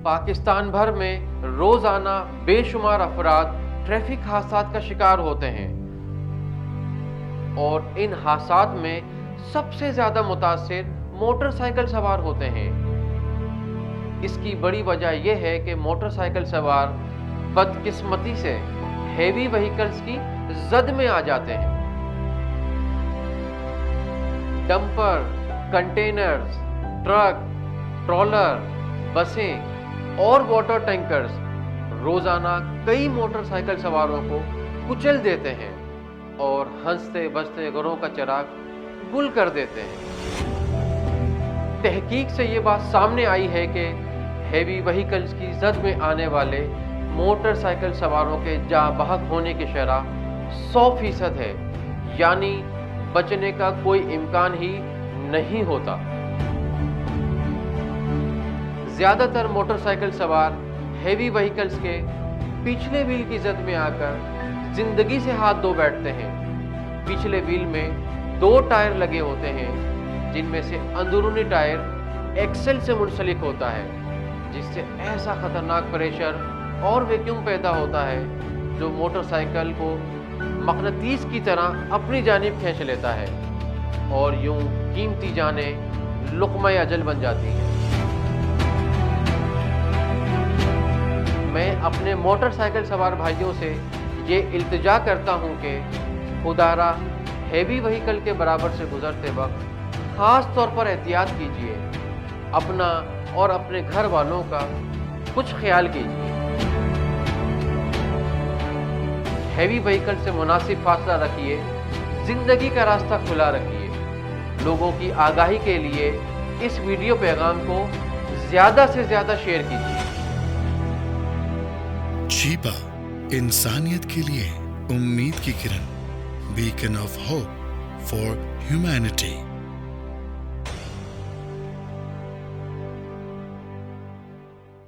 پاکستان بھر میں روزانہ بے شمار افراد ٹریفک حادثات کا شکار ہوتے ہیں اور ان حادثات میں سب سے زیادہ متاثر موٹر سائیکل سوار ہوتے ہیں۔ اس کی بڑی وجہ یہ ہے کہ موٹر سائیکل سوار بدقسمتی سے ہیوی وہیکلز کی زد میں آ جاتے ہیں۔ ڈمپر، کنٹینرز، ٹرک، ٹرالر، بسیں اور واٹر ٹینکرز روزانہ کئی موٹر سائیکل سواروں کو کچل دیتے ہیں اور ہنستے بجتے گھروں کا چراغ گل کر دیتے ہیں۔ تحقیق سے یہ بات سامنے آئی ہے کہ ہیوی وہیکلز کی زد میں آنے والے موٹر سائیکل سواروں کے جاں بحق ہونے کی شرح 100% ہے، یعنی بچنے کا کوئی امکان ہی نہیں ہوتا۔ زیادہ تر موٹر سائیکل سوار ہیوی وہیکلز کے پچھلے وہیل کی زد میں آ کر زندگی سے ہاتھ دھو بیٹھتے ہیں۔ پچھلے وہیل میں 2 ٹائر لگے ہوتے ہیں، جن میں سے اندرونی ٹائر ایکسل سے منسلک ہوتا ہے، جس سے ایسا خطرناک پریشر اور ویکیوم پیدا ہوتا ہے جو موٹر سائیکل کو مقناطیس کی طرح اپنی جانب کھینچ لیتا ہے اور یوں قیمتی جانیں لقمہ اجل بن جاتی ہیں۔ میں اپنے موٹر سائیکل سوار بھائیوں سے یہ التجا کرتا ہوں کہ خدا را ہیوی وہیکل کے برابر سے گزرتے وقت خاص طور پر احتیاط کیجیے، اپنا اور اپنے گھر والوں کا کچھ خیال کیجیے۔ ہیوی وہیکل سے مناسب فاصلہ رکھیے، زندگی کا راستہ کھلا رکھیے۔ لوگوں کی آگاہی کے لیے اس ویڈیو پیغام کو زیادہ سے زیادہ شیئر کیجیے۔ شیبہ، انسانیت کے لیے امید کی کرن، beacon of hope for humanity.